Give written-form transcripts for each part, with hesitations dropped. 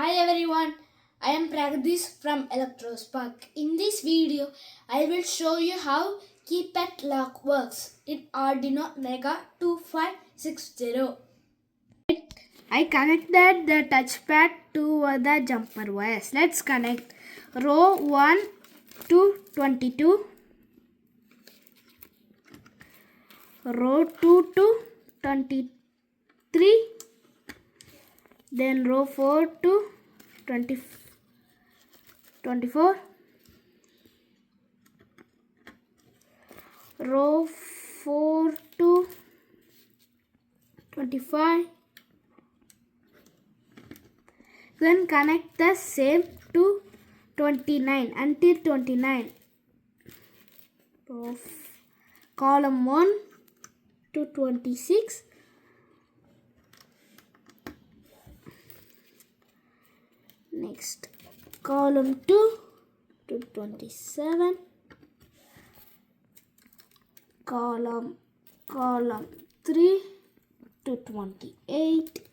Hi everyone, I am Pragdish from Electro. In this video, I will show you how keypad lock works in Arduino Mega 2560. I connected the touchpad to the jumper wires. Let's connect row 1 to 22, row 2 to 23, then row 4 to 24, row 4 to 25, then connect the same to 29 until 29, of column 1 to 26, next column 2 to 27, column 3 to 28,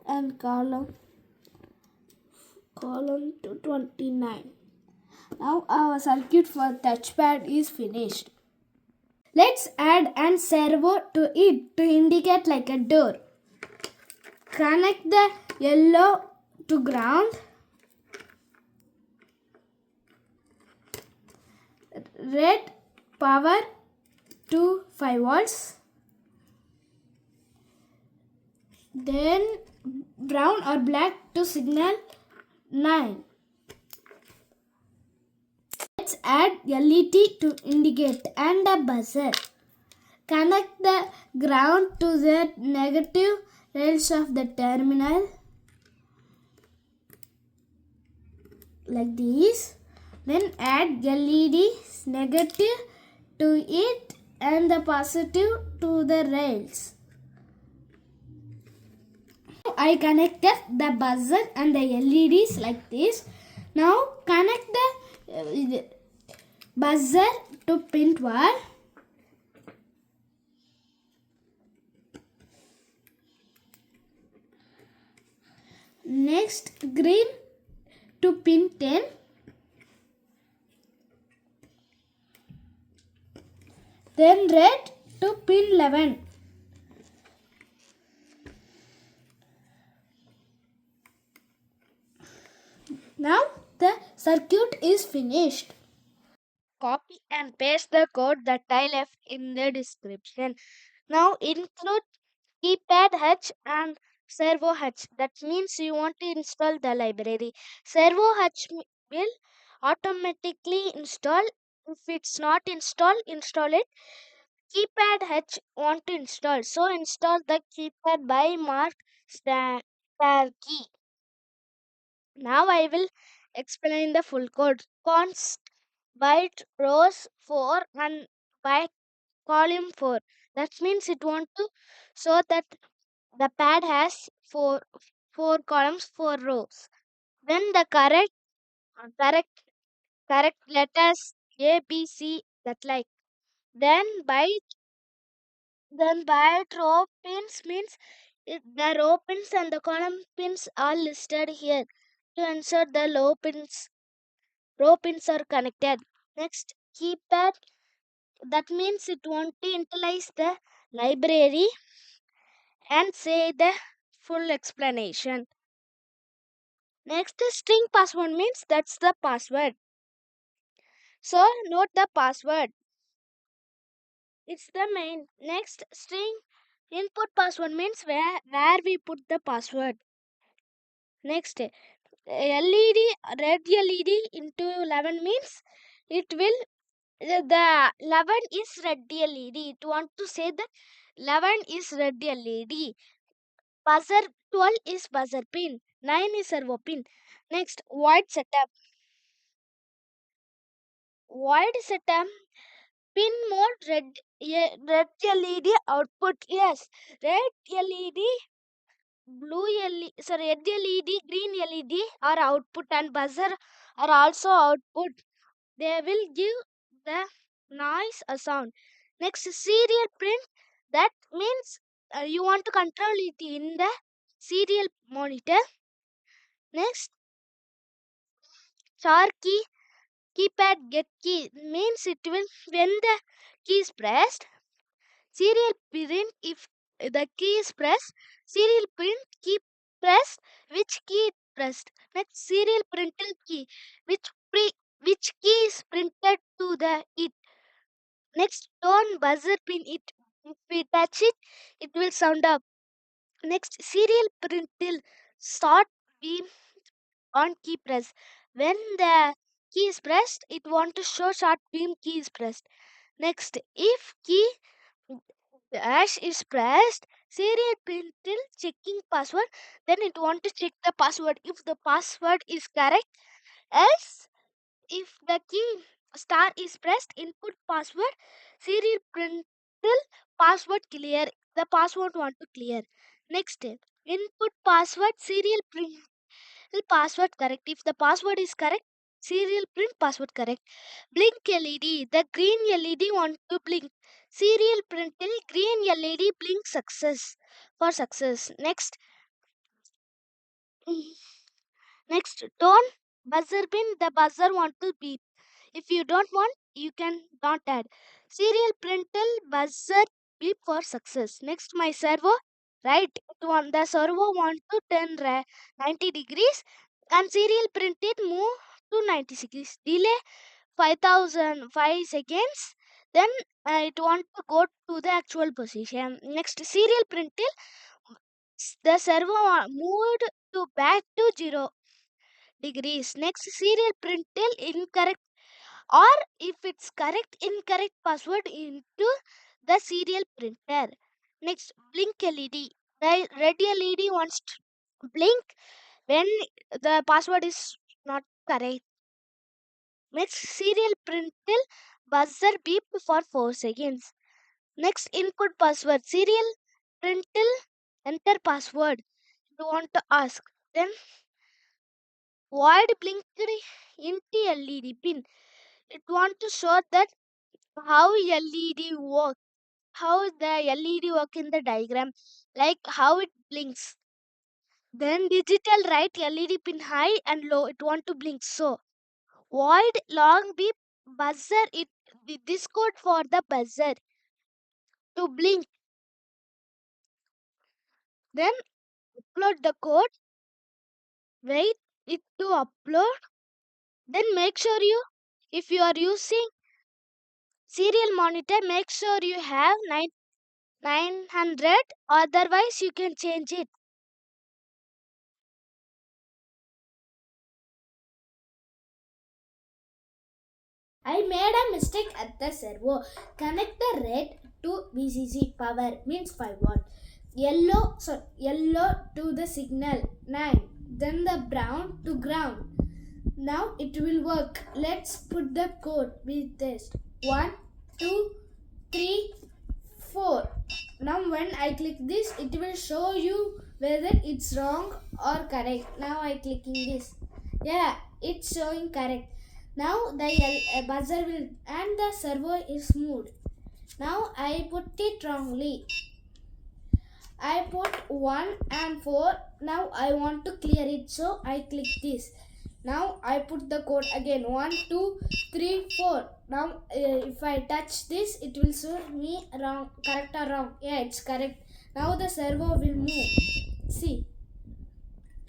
and column to 29. Now our circuit for touchpad is finished. Let's add an servo to it to indicate like a door. Connect the yellow to ground, red power to 5 volts, then brown or black to signal 9. Let's add LED to indicate and a buzzer. Connect the ground to the negative rails of the terminal like this. Then add LED negative to it and the positive to the rails. I connected the buzzer and the LEDs like this. Now connect the buzzer to pin 12. Next green to pin 10. Then red to pin 11. Now the circuit is finished. Copy and paste the code that I left in the description. Now include Keypad H and Servo H. That means you want to install the library. Servo H will automatically install. If it's not installed, install it. Keypad H want to install. So install the keypad by mark star key. Now I will explain the full code. Const byte rows 4 and by column 4. That means it want to show that the pad has four columns, 4 rows. Then the correct letters A, B, C that like. Then byte row pins means the row pins and the column pins are listed here to ensure the row pins are connected. Next keypad, that means it want to initialize the library and say the full explanation. Next string password means that's the password. So note the password. It's the main. Next string input password means where we put the password. Next LED, red LED into 11 means it will the 11 is red LED. It want to say that 11 is red LED. Buzzer 12 is buzzer pin. 9 is servo pin. Next void setup. Void setup pin mode red LED output. Yes, red LED, blue LED, sorry, red LED, green LED are output and buzzer are also output. They will give the noise a sound. Next serial print, that means you want to control it in the serial monitor. Next, char keypad get key means it will, when the key is pressed, serial print if the key is pressed, serial print key pressed, which key is pressed. Next, serial printed key, which which key is printed to the it. Next, tone buzzer pin it. If we touch it, it will sound up. Next, serial printil start beam on key press. When the key is pressed, it want to show short beam key is pressed. Next, if key dash is pressed, serial printil checking password, then it want to check the password if the password is correct. Else, if the key star is pressed, input password, serial printil password clear. The password want to clear. Next, input password, serial print password correct. If the password is correct, serial print password correct. Blink LED, the green LED want to blink. Serial print till green LED blink success for success. Next, next tone buzzer pin, the buzzer want to beep. If you don't want, you can not add. Serial print till buzzer beep for success. Next, my servo, right? The servo want to turn 90 degrees and serial print it move to 90 degrees. Delay 5005 seconds. Then it want to go to the actual position. Next, serial print till the servo moved to back to 0 degrees. Next, serial print till incorrect, or if it's correct, incorrect password into the serial printer. Next, blink LED. The red LED wants to blink when the password is not correct. Next, serial print till buzzer beep for 4 seconds. Next, input password, serial print till enter password. You want to ask. Then void blinked into LED pin. It want to show that how LED work, how the LED work in the diagram, like how it blinks. Then digital right LED pin high and low, it want to blink. So void long beep buzzer, it this code for the buzzer to blink. Then upload the code, wait it to upload. Then make sure you, if you are using serial monitor, make sure you have 900, otherwise you can change it. I made a mistake at the servo. Connect the red to VCC power means 5 watt. Yellow to the signal 9. Then the brown to ground. Now it will work. Let's put the code. We test. 1, 2, 3, 4. Now when I click this, it will show you whether it's wrong or correct. Now I clicking this. Yeah, it's showing correct. Now the buzzer will and the servo is moved. Now I put it wrongly. I put 1 and 4. Now I want to clear it, so I click this. Now I put the code again 1, 2, 3, 4. Now if I touch this, it will show me wrong, correct or wrong. Yeah, it's correct. Now the servo will move. See,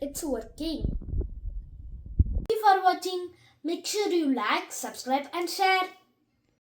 it's working. Thank you for watching. Make sure you like, subscribe and share.